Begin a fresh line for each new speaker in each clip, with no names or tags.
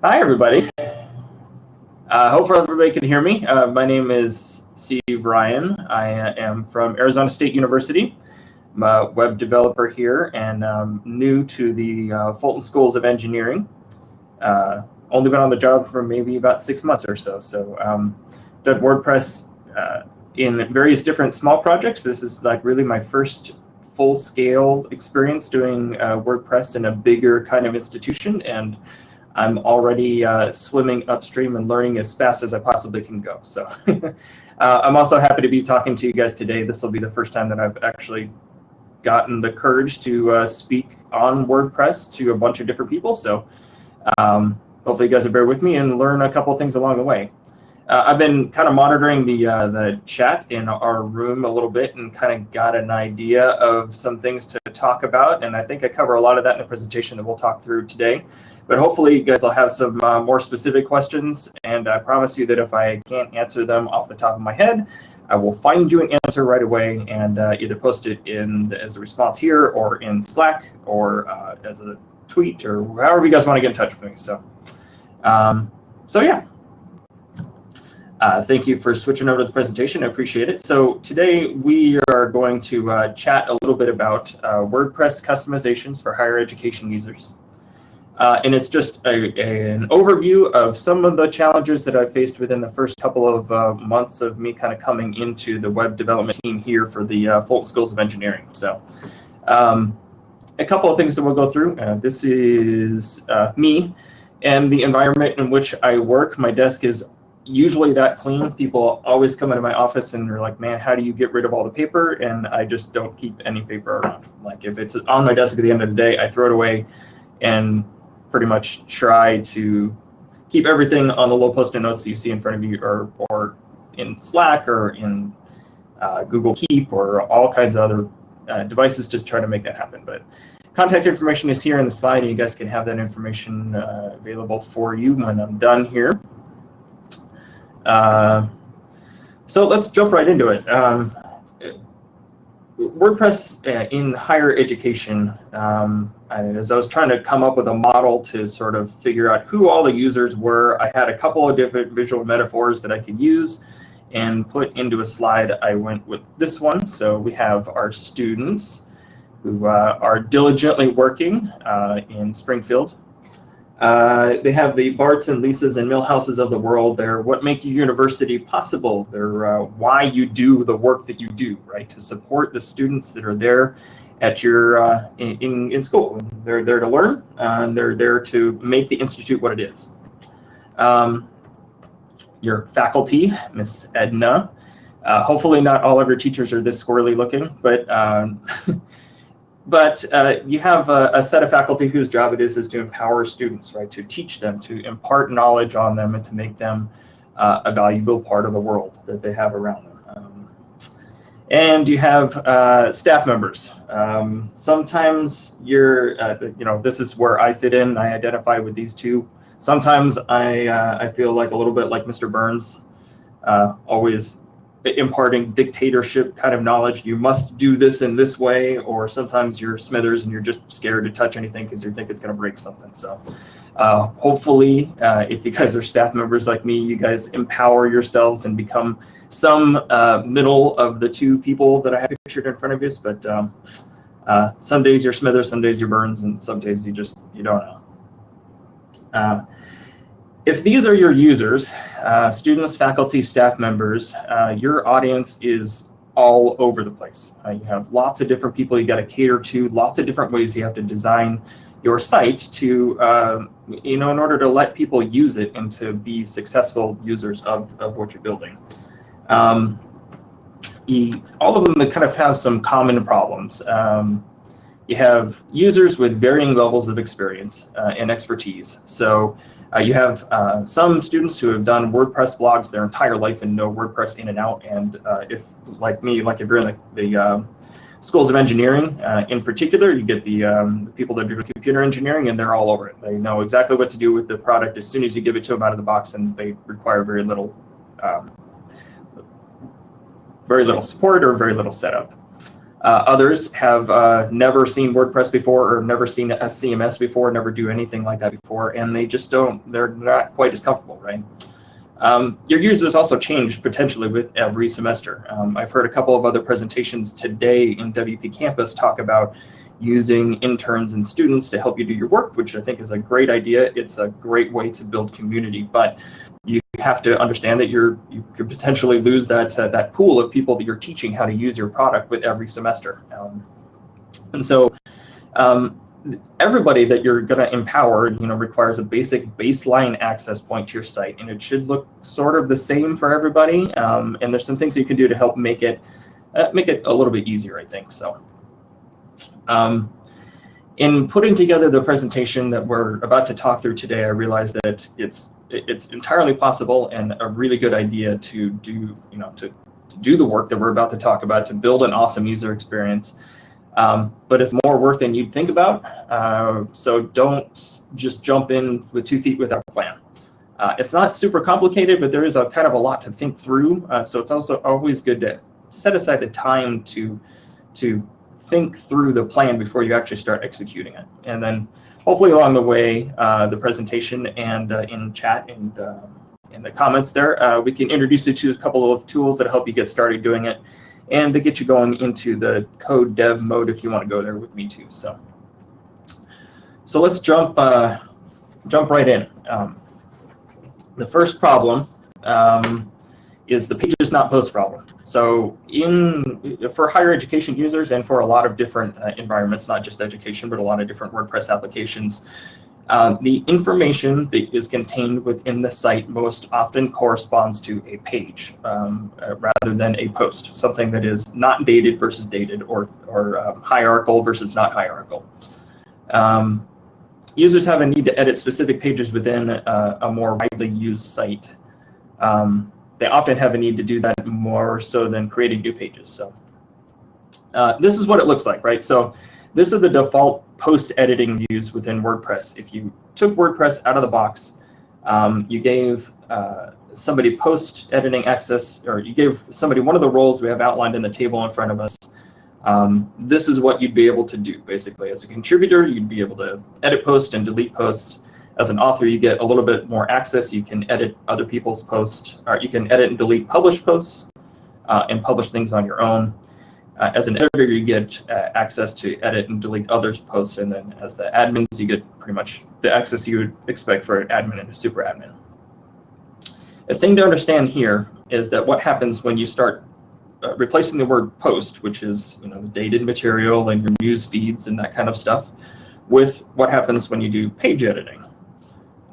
Hi, everybody. Hopefully everybody can hear me. My name is Steve Ryan. I am from Arizona State University. I'm a web developer here and new to the Fulton Schools of Engineering. Only been on the job for maybe about 6 months or so. So done WordPress in various different small projects. This is like really my first full-scale experience doing WordPress in a bigger kind of institution, and I'm already swimming upstream and learning as fast as I possibly can go. So I'm also happy to be talking to you guys today. This will be the first time that I've actually gotten the courage to speak on WordPress to a bunch of different people. So hopefully you guys will bear with me and learn a couple things along the way. I've been kind of monitoring the chat in our room a little bit and kind of got an idea of some things to talk about. And I think I cover a lot of that in the presentation that we'll talk through today. But hopefully you guys will have some more specific questions. And I promise you that if I can't answer them off the top of my head, I will find you an answer right away and either post it as a response here or in Slack or as a tweet or however you guys want to get in touch with me. So yeah. Thank you for switching over to the presentation. I appreciate it. So today we are going to chat a little bit about WordPress customizations for higher education users. And it's just an overview of some of the challenges that I've faced within the first couple of months of me kind of coming into the web development team here for the Fulton Schools of Engineering. So a couple of things that we'll go through. This is me and the environment in which I work. My desk is usually that clean. People always come into my office and they're like, man, how do you get rid of all the paper? And I just don't keep any paper around. Like if it's on my desk at the end of the day, I throw it away and pretty much try to keep everything on the little post-it notes that you see in front of you or in Slack or in Google Keep or all kinds of other devices to try to make that happen. But contact information is here in the slide, and you guys can have that information available for you when I'm done here. So let's jump right into it. WordPress in higher education, as I was trying to come up with a model to sort of figure out who all the users were, I had a couple of different visual metaphors that I could use and put into a slide. I went with this one. So we have our students who are diligently working in Springfield. They have the Barts and Lisas and Millhouses of the world. They're what make your university possible. They're why you do the work that you do, right? To support the students that are there at your in school. They're there to learn, and they're there to make the institute what it is. Your faculty, Miss Edna. Hopefully not all of your teachers are this squirrely looking, but But you have a set of faculty whose job it is to empower students, right? To teach them, to impart knowledge on them, and to make them a valuable part of the world that they have around them. And you have staff members. Sometimes you're, this is where I fit in. I identify with these two. Sometimes I feel like a little bit like Mr. Burns, always imparting dictatorship kind of knowledge. You must do this in this way, or sometimes you're Smithers and you're just scared to touch anything because you think it's going to break something. So hopefully, if you guys are staff members like me, you guys empower yourselves and become some middle of the two people that I have pictured in front of you. But some days you're Smithers, some days you're Burns, and some days you don't know. If these are your users, students, faculty, staff members, your audience is all over the place. You have lots of different people you got to cater to, lots of different ways you have to design your site to, in order to let people use it and to be successful users of what you're building. All of them kind of have some common problems. You have users with varying levels of experience and expertise. So you have some students who have done WordPress blogs their entire life and know WordPress in and out. And if, like me, if you're in the schools of engineering in particular, you get the people that do computer engineering, and they're all over it. They know exactly what to do with the product as soon as you give it to them out of the box, and they require very little support or very little setup. Others have never seen WordPress before, or never seen a CMS before, never do anything like that before, and they just they're not quite as comfortable, right? Your users also change potentially with every semester. I've heard a couple of other presentations today in WPCampus talk about using interns and students to help you do your work, which I think is a great idea. It's a great way to build community, but you have to understand that you could potentially lose that pool of people that you're teaching how to use your product with every semester. And so everybody that you're going to empower, requires a basic baseline access point to your site, and it should look sort of the same for everybody. And there's some things that you can do to help make it a little bit easier, I think. So in putting together the presentation that we're about to talk through today, I realized that it's entirely possible and a really good idea to do, to do the work that we're about to talk about, to build an awesome user experience. But it's more work than you'd think about. So don't just jump in with 2 feet without a plan. It's not super complicated, but there is a kind of a lot to think through. So it's also always good to set aside the time to think through the plan before you actually start executing it. And then hopefully along the way, the presentation and in chat and in the comments there, we can introduce you to a couple of tools that help you get started doing it, and to get you going into the code dev mode if you want to go there with me too. So let's jump right in. The first problem is the pages not post problem. So for higher education users and for a lot of different environments, not just education, but a lot of different WordPress applications, the information that is contained within the site most often corresponds to a page rather than a post, something that is not dated versus dated, or hierarchical versus not hierarchical. Users have a need to edit specific pages within a more widely used site. They often have a need to do that more so than creating new pages. So this is what it looks like, right? So this is the default post editing views within WordPress. If you took WordPress out of the box, you gave somebody post editing access, or you gave somebody one of the roles we have outlined in the table in front of us, this is what you'd be able to do. Basically, as a contributor, you'd be able to edit posts and delete posts. As an author, you get a little bit more access. You can edit other people's posts, or you can edit and delete published posts and publish things on your own. As an editor, you get access to edit and delete others' posts, and then as the admins, you get pretty much the access you would expect for an admin and a super admin. The thing to understand here is that what happens when you start replacing the word post, which is the dated material and your news feeds and that kind of stuff, with what happens when you do page editing.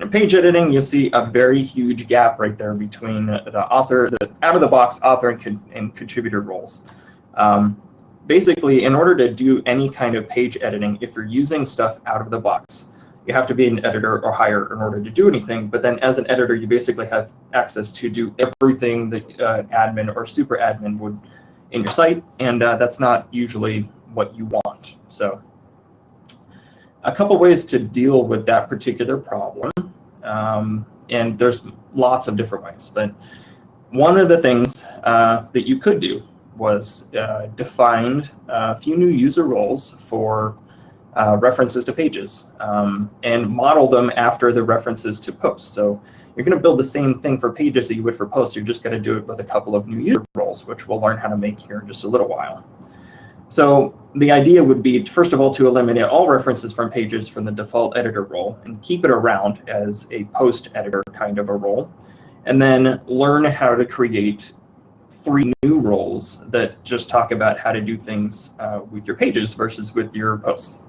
In page editing, you'll see a very huge gap right there between the author, the out-of-the-box author and contributor roles. Basically, in order to do any kind of page editing, if you're using stuff out of the box, you have to be an editor or higher in order to do anything. But then as an editor, you basically have access to do everything that admin or super admin would in your site, and that's not usually what you want. So a couple ways to deal with that particular problem, and there's lots of different ways, but one of the things that you could do was define a few new user roles for references to pages, and model them after the references to posts. So you're going to build the same thing for pages that you would for posts. You're just going to do it with a couple of new user roles, which we'll learn how to make here in just a little while. So the idea would be, first of all, to eliminate all references from pages from the default editor role and keep it around as a post editor kind of a role, and then learn how to create 3 new roles that just talk about how to do things with your pages versus with your posts.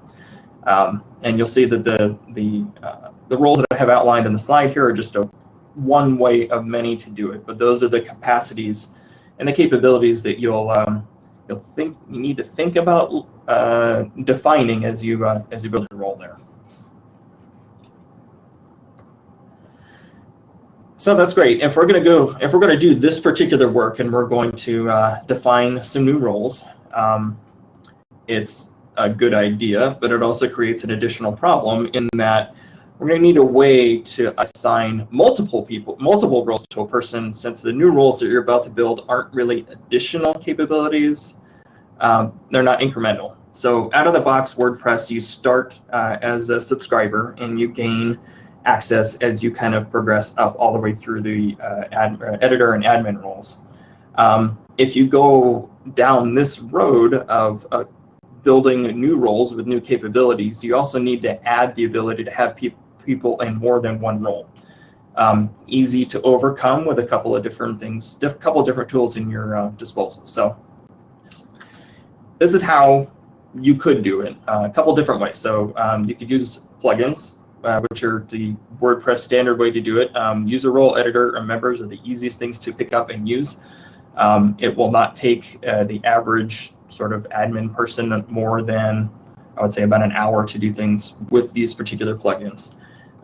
And you'll see that the roles that I have outlined in the slide here are just one way of many to do it, but those are the capacities and the capabilities that you need to think about defining as you build your role there. So that's great. If we're going to do this particular work and we're going to define some new roles, it's a good idea, but it also creates an additional problem in that we're going to need a way to assign multiple roles to a person, since the new roles that you're about to build aren't really additional capabilities. they're not incremental. So out of the box WordPress, you start as a subscriber and you gain access as you kind of progress up all the way through the editor and admin roles. If you go down this road of building new roles with new capabilities, you also need to add the ability to have people in more than one role. Easy to overcome with a couple of different things, couple of different tools in your disposal. So this is how you could do it, a couple different ways. So you could use plugins, which are the WordPress standard way to do it. User role editor or members are the easiest things to pick up and use. It will not take the average sort of admin person more than, I would say, about an hour to do things with these particular plugins.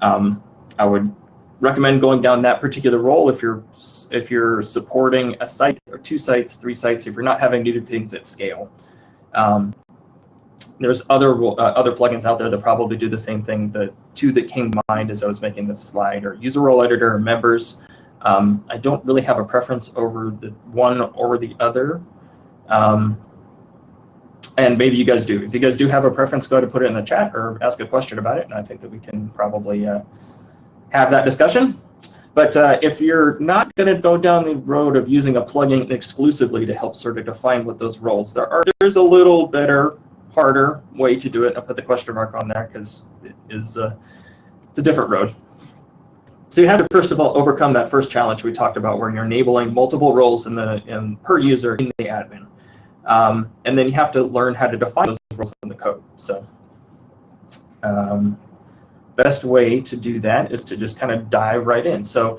I would recommend going down that particular role if you're supporting a site or 2 sites, 3 sites, if you're not having to do things at scale. There's other plugins out there that probably do the same thing. The 2 that came to mind as I was making this slide are user role editor and members. I don't really have a preference over the one or the other. And maybe you guys do. If you guys do have a preference, go ahead and put it in the chat or ask a question about it, and I think that we can probably have that discussion. But if you're not going to go down the road of using a plugin exclusively to help sort of define what those roles, there's a little better, harder way to do it. I'll put the question mark on there because it's a different road. So you have to first of all overcome that first challenge we talked about, where you're enabling multiple roles per user in the admin, and then you have to learn how to define those roles in the code. So best way to do that is to just kind of dive right in. So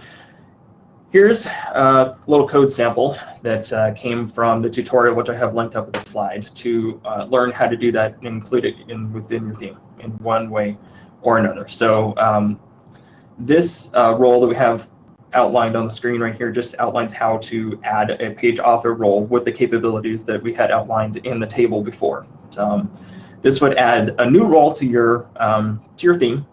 here's a little code sample that came from the tutorial, which I have linked up with the slide, to learn how to do that and include it within your theme in one way or another. So this role that we have outlined on the screen right here just outlines how to add a page author role with the capabilities that we had outlined in the table before. This would add a new role to your theme,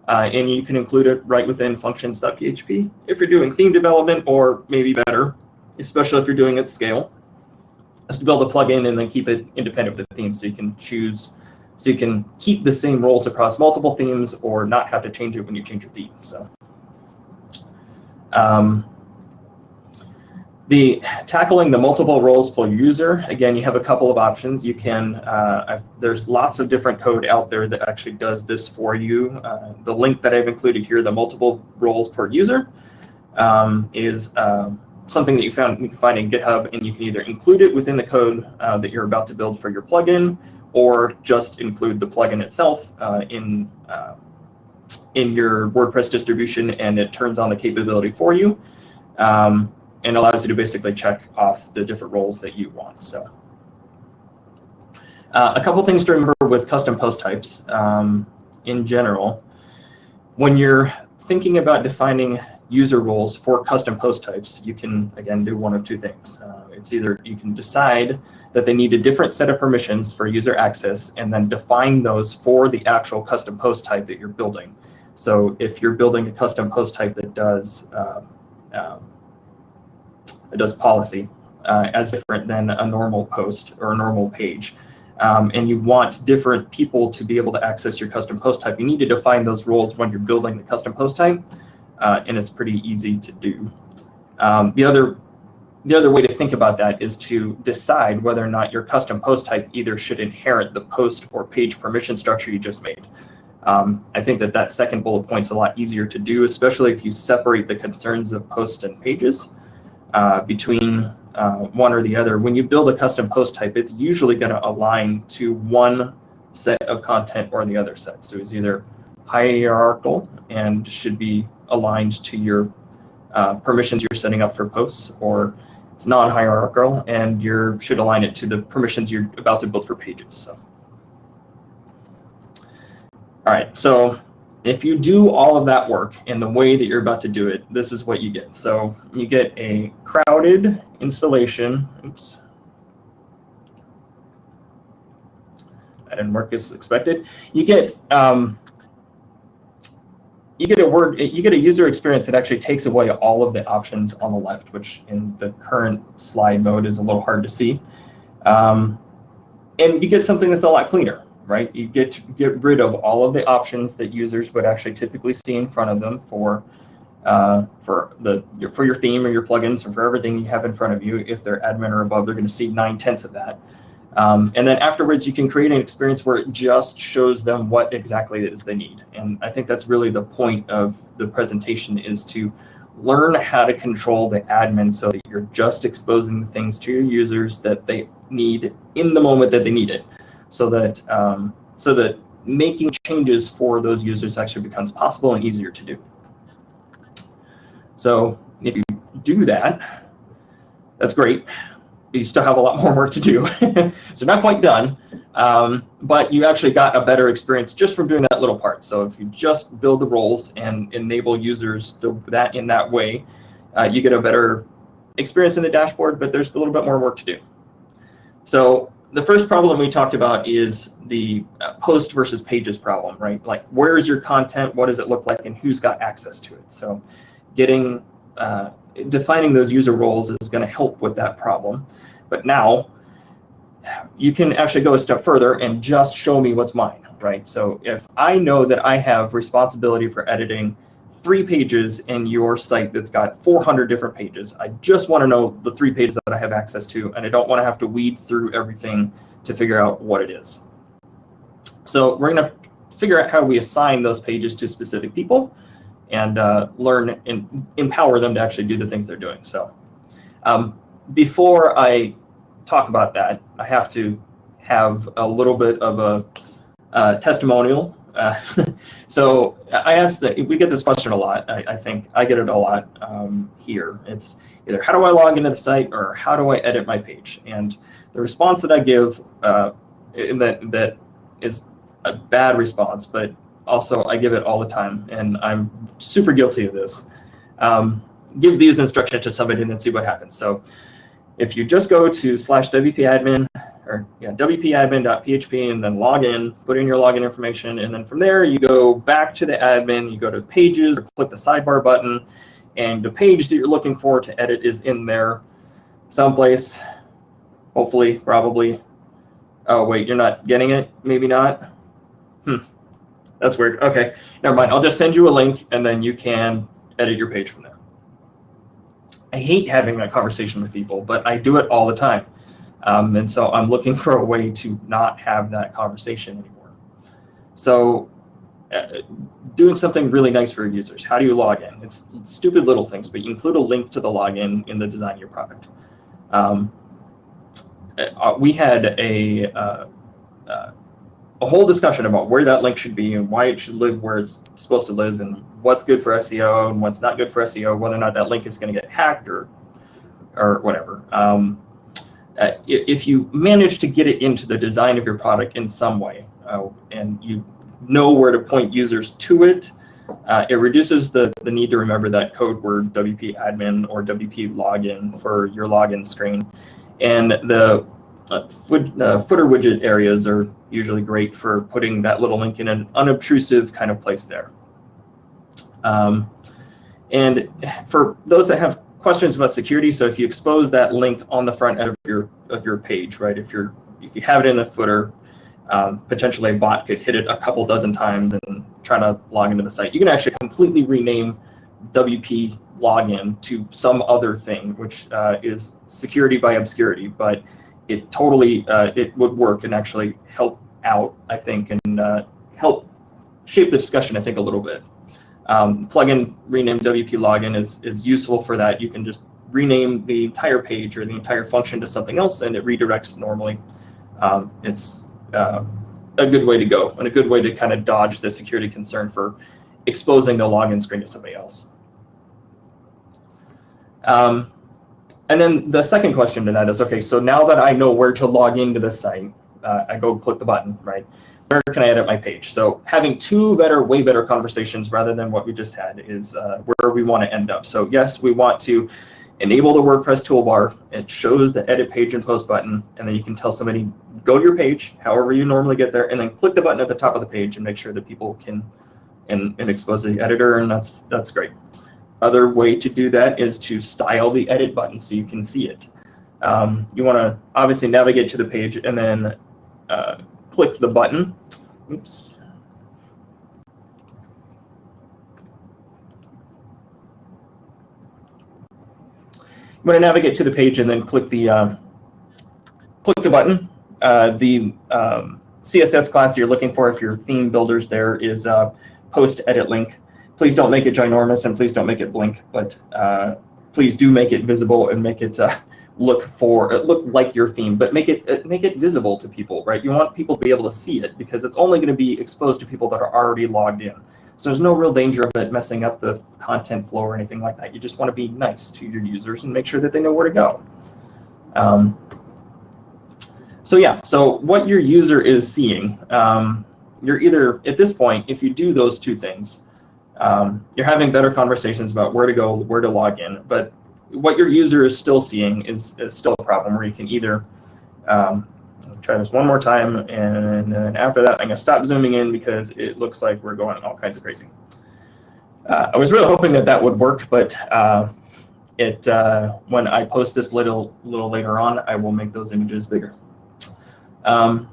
and you can include it right within functions.php if you're doing theme development, or maybe better, especially if you're doing it at scale, is to build a plugin and then keep it independent of the theme, so you can choose. So you can keep the same roles across multiple themes or not have to change it when you change your theme. So tackling the multiple roles per user, again, you have a couple of options. You can, there's lots of different code out there that actually does this for you. The link that I've included here, the multiple roles per user, is something that you can find in GitHub, and you can either include it within the code that you're about to build for your plugin, or just include the plugin itself in your WordPress distribution, and it turns on the capability for you, and allows you to basically check off the different roles that you want. So a couple things to remember with custom post types in general. When you're thinking about defining user roles for custom post types, you can, again, do one of 2 things. It's either you can decide that they need a different set of permissions for user access, and then define those for the actual custom post type that you're building. So if you're building a custom post type that does policy as different than a normal post or a normal page, and you want different people to be able to access your custom post type, you need to define those roles when you're building the custom post type, and it's pretty easy to do. The other way to think about that is to decide whether or not your custom post type either should inherit the post or page permission structure you just made. I think that second bullet point's a lot easier to do, especially if you separate the concerns of posts and pages between one or the other. When you build a custom post type, it's usually going to align to one set of content or the other set. So it's either hierarchical and should be aligned to your permissions you're setting up for posts, or it's non-hierarchical and you should align it to the permissions you're about to build for pages. So, all right, so if you do all of that work in the way that you're about to do it, this is what you get. So you get a crowded installation. Oops. That didn't work as expected. You get a user experience that actually takes away all of the options on the left, which in the current slide mode is a little hard to see. And you get something that's a lot cleaner, right? You get rid of all of the options that users would actually typically see in front of them for your theme or your plugins or for everything you have in front of you. If they're admin or above, they're going to see 9/10 of that. And then afterwards, you can create an experience where it just shows them what exactly it is they need. And I think that's really the point of the presentation, is to learn how to control the admin so that you're just exposing the things to your users that they need in the moment that they need it, so that making changes for those users actually becomes possible and easier to do. So if you do that, that's great. You still have a lot more work to do. So not quite done, but you actually got a better experience just from doing that little part. So if you just build the roles and enable users in that way, you get a better experience in the dashboard, but there's a little bit more work to do. So the first problem we talked about is the post versus pages problem, right? Like, where is your content? What does it look like? And who's got access to it? So defining those user roles is going to help with that problem. But now you can actually go a step further and just show me what's mine, right? So if I know that I have responsibility for editing 3 pages in your site that's got 400 different pages, I just want to know the 3 pages that I have access to, and I don't want to have to weed through everything to figure out what it is. So we're going to figure out how we assign those pages to specific people and learn and empower them to actually do the things they're doing. So before I talk about that, I have to have a little bit of a testimonial. So I asked that, we get this question a lot. I think I get it a lot here. It's either how do I log into the site or how do I edit my page? And the response that I give that is a bad response, but also I give it all the time, and I'm super guilty of this. Give these instructions to somebody and then see what happens. So if you just go to /wpadmin or wpadmin.php and then log in, put in your login information, and then from there you go back to the admin, you go to pages, or click the sidebar button, and the page that you're looking for to edit is in there someplace, hopefully, probably. Oh wait, you're not getting it? Maybe not? That's weird. Okay, never mind. I'll just send you a link and then you can edit your page from there. I hate having that conversation with people, but I do it all the time. And so I'm looking for a way to not have that conversation anymore. So doing something really nice for your users. How do you log in? It's stupid little things, but you include a link to the login in the design of your product. We had a whole discussion about where that link should be and why it should live where it's supposed to live and what's good for SEO and what's not good for SEO, whether or not that link is going to get hacked or whatever. If you manage to get it into the design of your product in some way and you know where to point users to it, it reduces the need to remember that code word WP admin or WP login for your login screen. And the footer widget areas are usually great for putting that little link in an unobtrusive kind of place there. And for those that have questions about security, so if you expose that link on the front of your page, right? If you have it in the footer, potentially a bot could hit it a couple dozen times and try to log into the site. You can actually completely rename WP login to some other thing, which is security by obscurity, but it totally it would work and actually help out, I think, and help shape the discussion, I think, a little bit. Plugin rename WP login is useful for that. You can just rename the entire page or the entire function to something else, and it redirects normally. It's a good way to go and a good way to kind of dodge the security concern for exposing the login screen to somebody else. And then the second question to that is, okay, so now that I know where to log into the site, I go click the button, right? Where can I edit my page? So having way better conversations rather than what we just had is where we want to end up. So yes, we want to enable the WordPress toolbar. It shows the edit page and post button, and then you can tell somebody, go to your page, however you normally get there, and then click the button at the top of the page and make sure that people can and expose the editor, and that's great. Other way to do that is to style the edit button so you can see it. You want to obviously navigate to the page and then click the button. Oops. I'm going to navigate to the page and then click the button. The CSS class you're looking for, if your theme builder's there, is post edit link. Please don't make it ginormous and please don't make it blink, but please do make it visible and make it look like your theme, but make it visible to people, right? You want people to be able to see it because it's only going to be exposed to people that are already logged in. So there's no real danger of it messing up the content flow or anything like that. You just want to be nice to your users and make sure that they know where to go. So yeah, so what your user is seeing, you're either, at this point, if you do those two things, you're having better conversations about where to go, where to log in, but what your user is still seeing is still a problem where you can either, try this one more time, and then after that, I'm going to stop zooming in because it looks like we're going all kinds of crazy. I was really hoping that that would work, but when I post this little later on, I will make those images bigger. What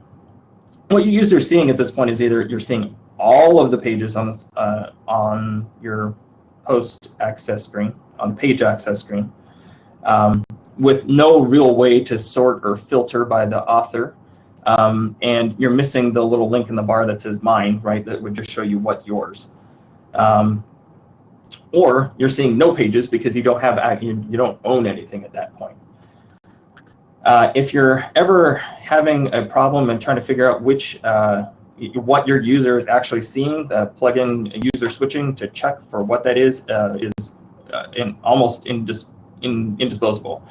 your user is seeing at this point is either you're seeing all of the pages on this, on your post access screen, on the page access screen, with no real way to sort or filter by the author, and you're missing the little link in the bar that says mine, right? That would just show you what's yours. Or you're seeing no pages because you don't have you don't own anything at that point. If you're ever having a problem and trying to figure out what your user is actually seeing, the plugin user switching to check for what that is almost indisposable.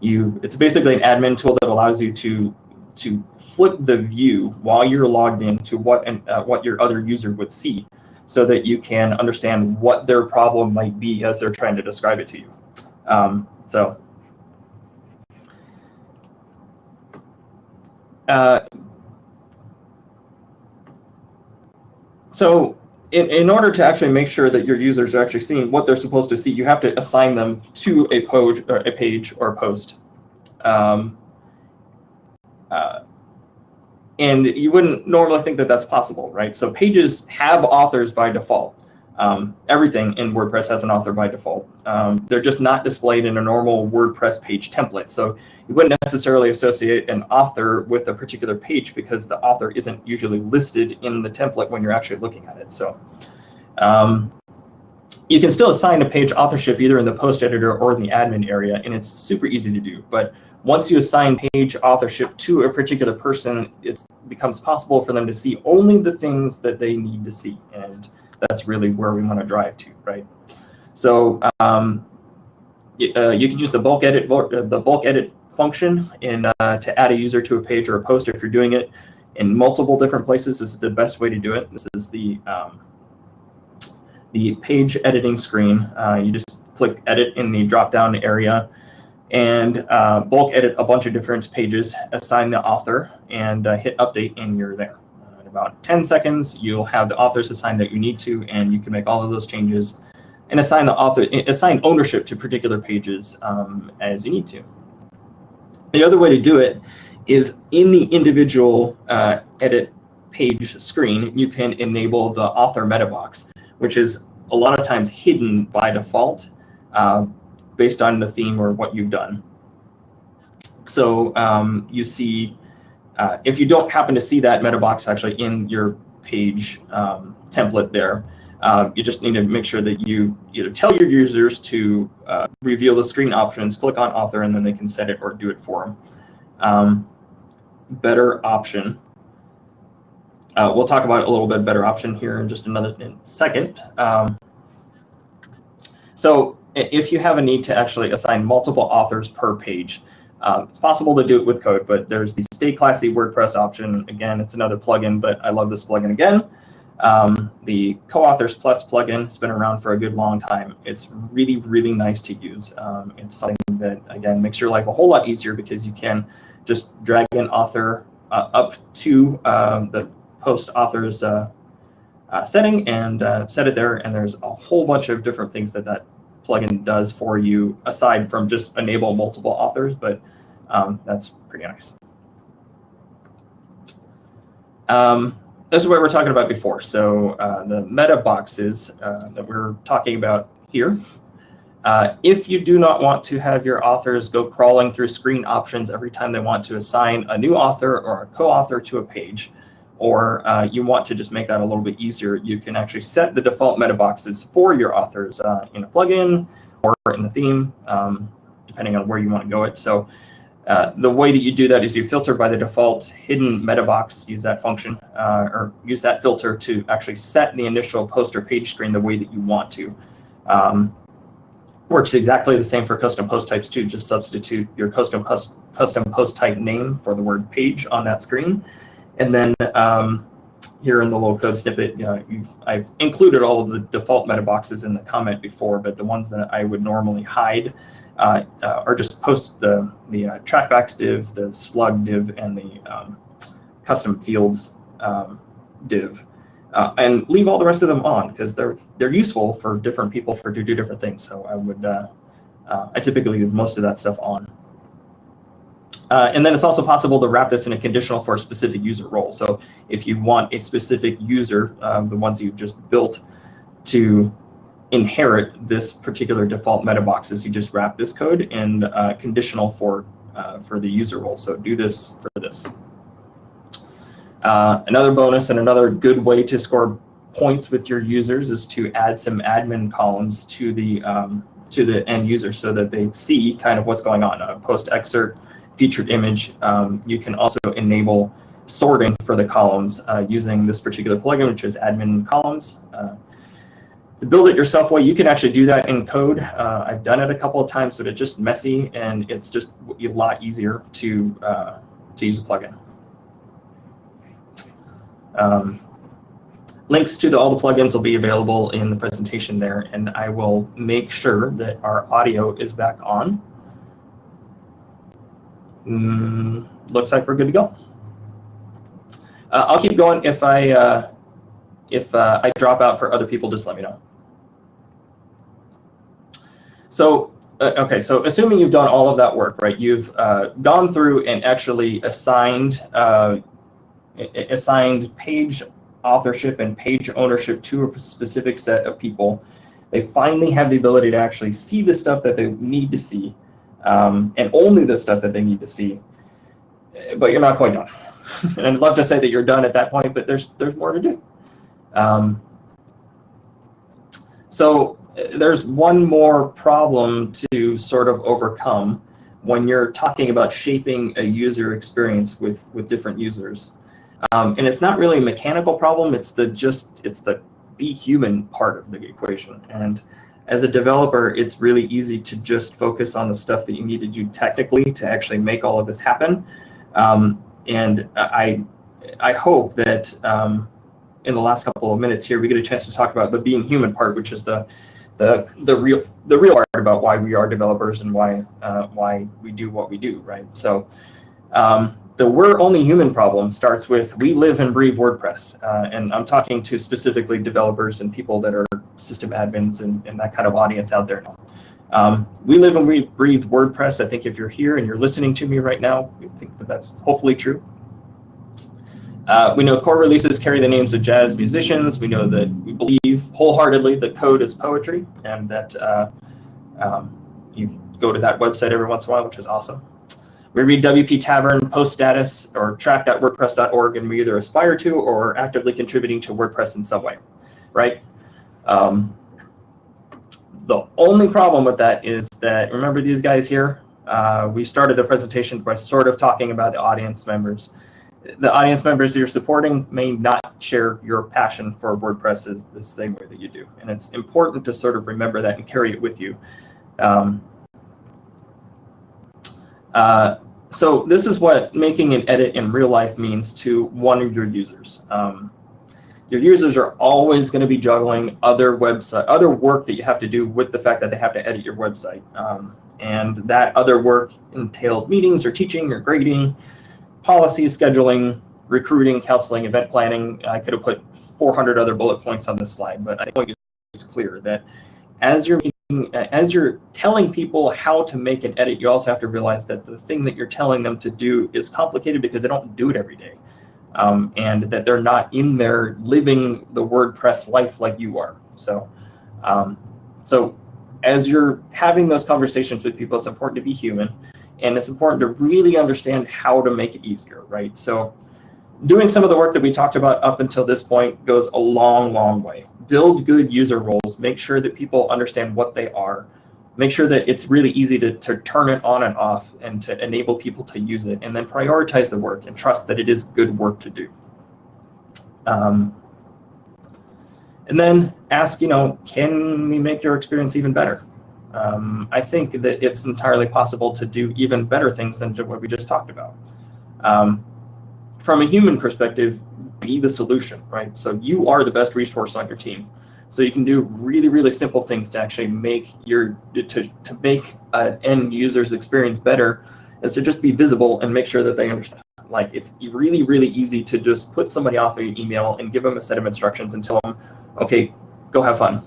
It's basically an admin tool that allows you to flip the view while you're logged in to what your other user would see, so that you can understand what their problem might be as they're trying to describe it to you. So in order to actually make sure that your users are actually seeing what they're supposed to see, you have to assign them to a page or a post. And you wouldn't normally think that that's possible, right? So pages have authors by default. Everything in WordPress has an author by default. They're just not displayed in a normal WordPress page template. So you wouldn't necessarily associate an author with a particular page because the author isn't usually listed in the template when you're actually looking at it. So you can still assign a page authorship either in the post editor or in the admin area, and it's super easy to do. But once you assign page authorship to a particular person, it becomes possible for them to see only the things that they need to see, and that's really where we want to drive to, right? So you can use the bulk edit function to add a user to a page or a post. If you're doing it in multiple different places, this is the best way to do it. This is the page editing screen. You just click edit in the drop-down area and bulk edit a bunch of different pages, assign the author, and hit update, and you're there. In about 10 seconds, you'll have the authors assigned that you need to, and you can make all of those changes and assign ownership to particular pages as you need to. The other way to do it is in the individual edit page screen, you can enable the author meta box, which is a lot of times hidden by default based on the theme or what you've done. So you see, if you don't happen to see that meta box actually in your page template there, you just need to make sure that you either tell your users to reveal the screen options, click on author, and then they can set it or do it for them. Better option. We'll talk about a little bit better option here in just another second. So if you have a need to actually assign multiple authors per page, it's possible to do it with code, but there's the Stay Classy WordPress option. Again, it's another plugin, but I love this plugin again. The Co-Authors Plus plugin has been around for a good long time. It's really, really nice to use. It's something that, again, makes your life a whole lot easier because you can just drag an author up to the post author's setting and set it there, and there's a whole bunch of different things that plugin does for you aside from just enable multiple authors, but that's pretty nice. This is what we're talking about before. So the meta boxes that we're talking about here. If you do not want to have your authors go crawling through screen options every time they want to assign a new author or a co-author to a page, or you want to just make that a little bit easier, you can actually set the default meta boxes for your authors in a plugin or in the theme, depending on where you want to go it. So the way that you do that is you filter by the default hidden meta box, use that function, or use that filter to actually set the initial post or page screen the way that you want to. Works exactly the same for custom post types too. Just substitute your custom post type name for the word page on that screen. And then here in the little code snippet, I've included all of the default meta boxes in the comment before, but the ones that I would normally hide are just post the trackbacks div, the slug div, and the custom fields div. And leave all the rest of them on because they're useful for different people to do different things. So I would I typically leave most of that stuff on. And then it's also possible to wrap this in a conditional for a specific user role. So if you want a specific user, the ones you've just built, to inherit this particular default meta boxes, you just wrap this code in conditional for the user role. So do this for this. Another bonus and another good way to score points with your users is to add some admin columns to the end user so that they see kind of what's going on. Post excerpt, featured image. You can also enable sorting for the columns using this particular plugin, which is admin columns. To build it yourself way, you can actually do that in code. I've done it a couple of times, but it's just messy and it's just a lot easier to use a plugin. Links to all the plugins will be available in the presentation there, and I will make sure that our audio is back on. Looks like we're good to go. I'll keep going. If I drop out for other people, just let me know. So okay, so assuming you've done all of that work, right? You've gone through and actually assigned page authorship and page ownership to a specific set of people. They finally have the ability to actually see the stuff that they need to see, and only the stuff that they need to see. But you're not quite done. And I'd love to say that you're done at that point, but there's more to do. So there's one more problem to sort of overcome when you're talking about shaping a user experience with different users. And it's not really a mechanical problem, it's the be human part of the equation. And as a developer, it's really easy to just focus on the stuff that you need to do technically to actually make all of this happen. And I hope that in the last couple of minutes here, we get a chance to talk about the being human part, which is the real part about why we are developers and why we do what we do, right? So the we're only human problem starts with we live and breathe WordPress, and I'm talking to specifically developers and people that are system admins and that kind of audience out there now. We live and we breathe WordPress. I think if you're here and you're listening to me right now, we think that that's hopefully true. We know core releases carry the names of jazz musicians. We know that we believe wholeheartedly that code is poetry, and that you go to that website every once in a while, which is awesome. We read WP Tavern, Post Status, or track.wordpress.org, and we either aspire to or are actively contributing to WordPress in some way, right? The only problem with that is that, remember these guys here? We started the presentation by sort of talking about the audience members. The audience members you're supporting may not share your passion for WordPress the same way that you do. And it's important to sort of remember that and carry it with you. So this is what making an edit in real life means to one of your users. Your users are always going to be juggling other work that you have to do with the fact that they have to edit your website. And that other work entails meetings or teaching or grading, policies, scheduling, recruiting, counseling, event planning. I could have put 400 other bullet points on this slide, but I think it's clear that as you're telling people how to make an edit, you also have to realize that the thing that you're telling them to do is complicated because they don't do it every day. and that they're not in there living the WordPress life like you are. So, so as you're having those conversations with people, it's important to be human, and it's important to really understand how to make it easier, right? So doing some of the work that we talked about up until this point goes a long, long way. Build good user roles, make sure that people understand what they are, make sure that it's really easy to turn it on and off and to enable people to use it, and then prioritize the work and trust that it is good work to do. And then ask, can we make your experience even better? I think that it's entirely possible to do even better things than what we just talked about. From a human perspective, be the solution, right? So you are the best resource on your team. So you can do really, really simple things to actually make to make an end user's experience better, is to just be visible and make sure that they understand. Like, it's really, really easy to just put somebody off an email and give them a set of instructions and tell them, okay, go have fun.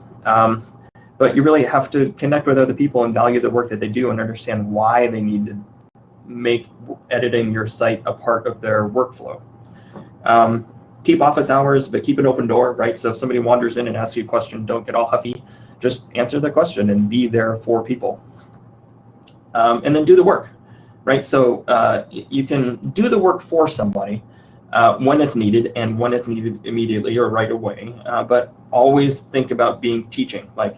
But you really have to connect with other people and value the work that they do and understand why they need to make editing your site a part of their workflow. Keep office hours, but keep an open door, right? So if somebody wanders in and asks you a question, don't get all huffy. Just answer the question and be there for people. And then do the work, right? So you can do the work for somebody when it's needed and when it's needed immediately or right away, but always think about being teaching. Like,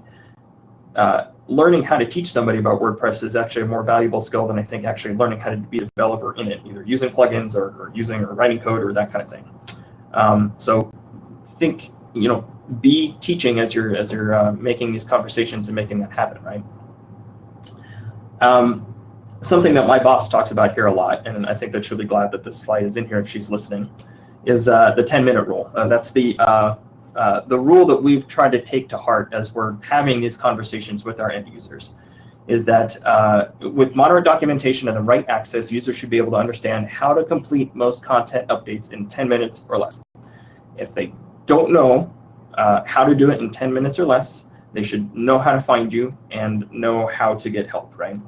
learning how to teach somebody about WordPress is actually a more valuable skill than I think actually learning how to be a developer in it, either using plugins or writing code or that kind of thing. So think, be teaching as you're making these conversations and making that happen, right? Something that my boss talks about here a lot, and I think that she'll be glad that this slide is in here if she's listening, is the 10-minute rule. That's the rule that we've tried to take to heart as we're having these conversations with our end users, is that with moderate documentation and the right access, users should be able to understand how to complete most content updates in 10 minutes or less. If they don't know how to do it in 10 minutes or less, they should know how to find you and know how to get help, right?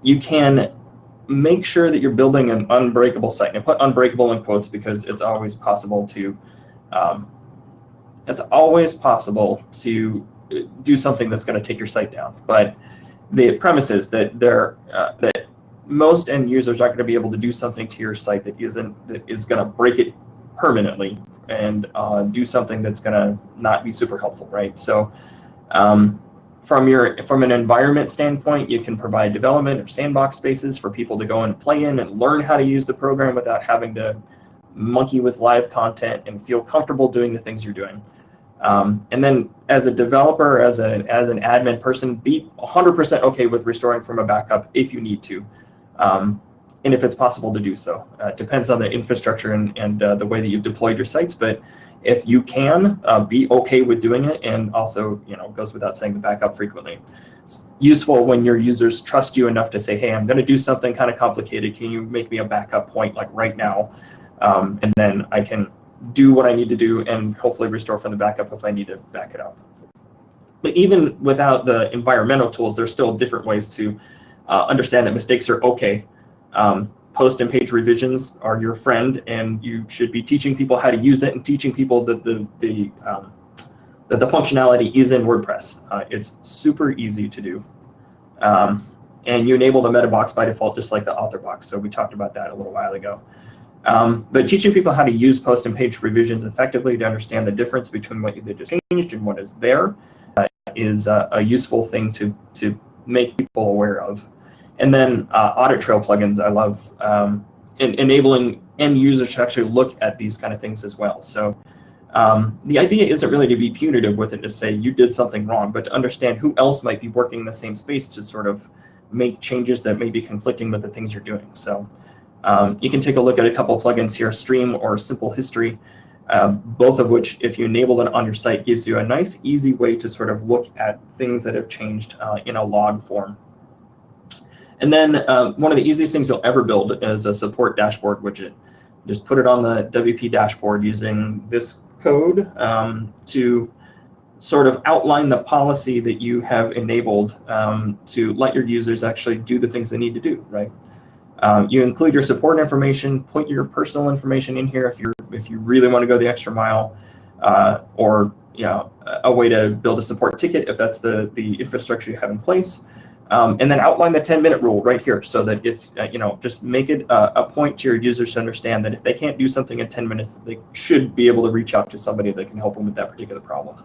You can make sure that you're building an unbreakable site. And I put unbreakable in quotes because it's always possible to do something that's going to take your site down. But the premise is that that most end users aren't going to be able to do something to your site that is going to break it permanently and do something that's going to not be super helpful, right? So from an environment standpoint, you can provide development or sandbox spaces for people to go and play in and learn how to use the program without having to monkey with live content and feel comfortable doing the things you're doing. And then as a developer, as an admin person, be 100% okay with restoring from a backup if you need to, and if it's possible to do so. It depends on the infrastructure and the way that you've deployed your sites, but if you can, be okay with doing it, and also, goes without saying, to back up frequently. It's useful when your users trust you enough to say, hey, I'm going to do something kind of complicated. Can you make me a backup point like right now? And then I can do what I need to do and hopefully restore from the backup if I need to back it up. But even without the environmental tools, there's still different ways to understand that mistakes are okay. Post and page revisions are your friend, and you should be teaching people how to use it and teaching people that the functionality is in WordPress. It's super easy to do. And you enable the meta box by default, just like the author box. So we talked about that a little while ago. But teaching people how to use post and page revisions effectively to understand the difference between what they just changed and what is there is a useful thing to make people aware of. And then audit trail plugins, I love enabling end users to actually look at these kind of things as well. So the idea isn't really to be punitive with it, to say you did something wrong, but to understand who else might be working in the same space to sort of make changes that may be conflicting with the things you're doing. So you can take a look at a couple of plugins here, Stream or Simple History, both of which, if you enable it on your site, gives you a nice, easy way to sort of look at things that have changed in a log form. And then one of the easiest things you'll ever build is a support dashboard widget. Just put it on the WP dashboard using this code to sort of outline the policy that you have enabled to let your users actually do the things they need to do, right? You include your support information, put your personal information in here if you really want to go the extra mile, or a way to build a support ticket if that's the infrastructure you have in place. And then outline the 10-minute rule right here, so that if just make it a point to your users to understand that if they can't do something in 10 minutes, they should be able to reach out to somebody that can help them with that particular problem.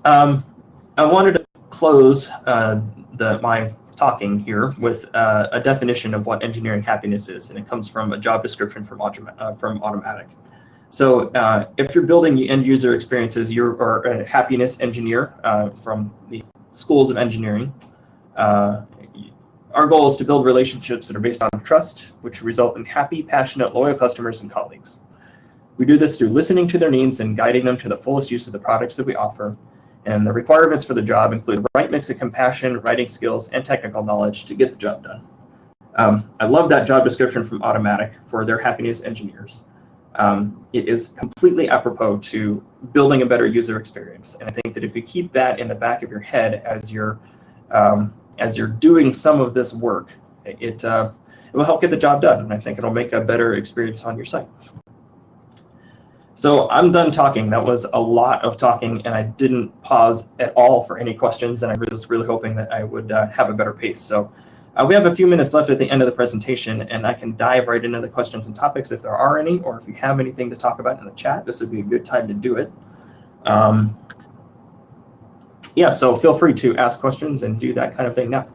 I wanted to close my talking here with a definition of what engineering happiness is, and it comes from a job description from Automatic. So if you're building end user experiences, you're a happiness engineer from the schools of engineering. Our goal is to build relationships that are based on trust, which result in happy, passionate, loyal customers and colleagues. We do this through listening to their needs and guiding them to the fullest use of the products that we offer. And the requirements for the job include the right mix of compassion, writing skills, and technical knowledge to get the job done. I love that job description from Automatic for their happiness engineers. It is completely apropos to building a better user experience. And I think that if you keep that in the back of your head as you're doing some of this work, it will help get the job done. And I think it'll make a better experience on your site. So I'm done talking. That was a lot of talking, and I didn't pause at all for any questions, and I was really hoping that I would have a better pace. So we have a few minutes left at the end of the presentation, and I can dive right into the questions and topics if there are any, or if you have anything to talk about in the chat, this would be a good time to do it. Yeah, so feel free to ask questions and do that kind of thing now.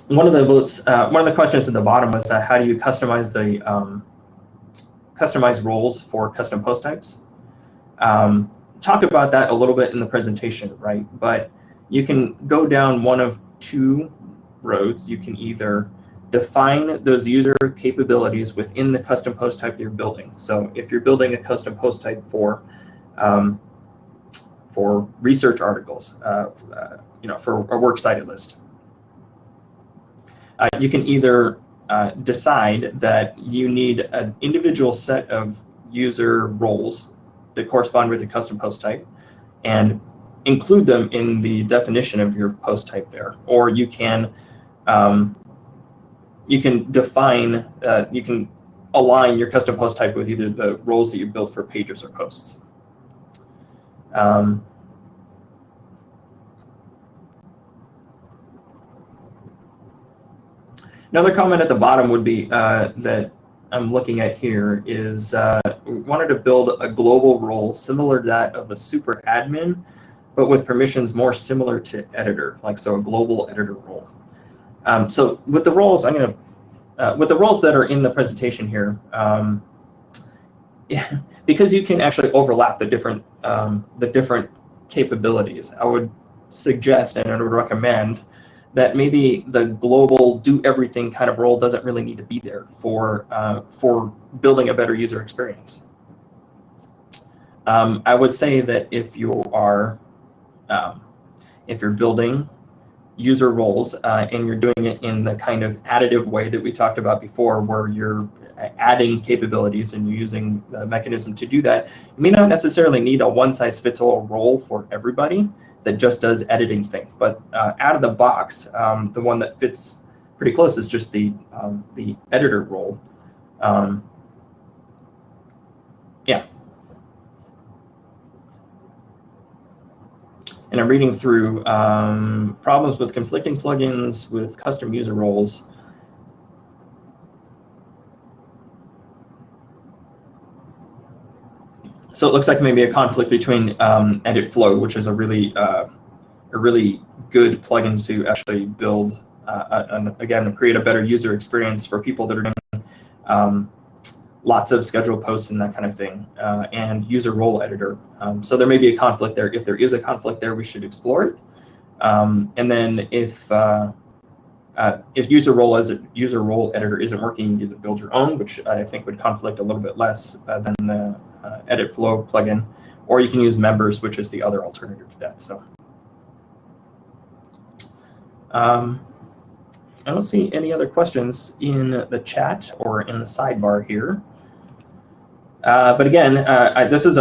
One of the questions at the bottom was how do you customize the roles for custom post types? Talked about that a little bit in the presentation, right? But you can go down one of two roads. You can either define those user capabilities within the custom post type that you're building. So if you're building a custom post type for research articles, for a works cited list, you can either decide that you need an individual set of user roles that correspond with the custom post type and include them in the definition of your post type there, or you can define, you can align your custom post type with either the roles that you build for pages or posts. Another comment at the bottom would be that I'm looking at here is we wanted to build a global role similar to that of a super admin, but with permissions more similar to editor, so a global editor role. So with the roles, with the roles that are in the presentation here, because you can actually overlap the different capabilities, I would suggest and I would recommend that maybe the global do everything kind of role doesn't really need to be there for building a better user experience. I would say that if you're building user roles and you're doing it in the kind of additive way that we talked about before, where you're adding capabilities and you're using the mechanism to do that, you may not necessarily need a one-size-fits-all role for everybody that just does editing thing. But out of the box, the one that fits pretty close is just the editor role. Yeah. And I'm reading through problems with conflicting plugins with custom user roles. So it looks like maybe a conflict between Edit Flow, which is a really good plugin to actually build, again, create a better user experience for people that are doing lots of scheduled posts and that kind of thing, and user role editor. So there may be a conflict there. If there is a conflict there, we should explore it. And then if user role editor isn't working, you either build your own, which I think would conflict a little bit less than the Edit Flow plugin, or you can use members, which is the other alternative to that. So I don't see any other questions in the chat or in the sidebar here. But again, this is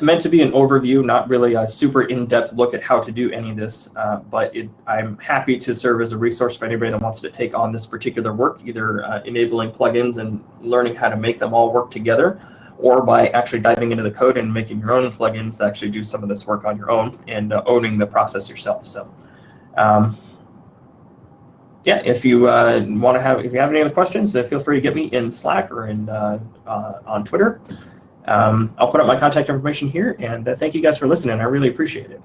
meant to be an overview, not really a super in-depth look at how to do any of this, but I'm happy to serve as a resource for anybody that wants to take on this particular work, either enabling plugins and learning how to make them all work together, or by actually diving into the code and making your own plugins to actually do some of this work on your own and owning the process yourself. So yeah, if you want to if you have any other questions, feel free to get me in Slack or on Twitter. I'll put up my contact information here, and thank you guys for listening. I really appreciate it.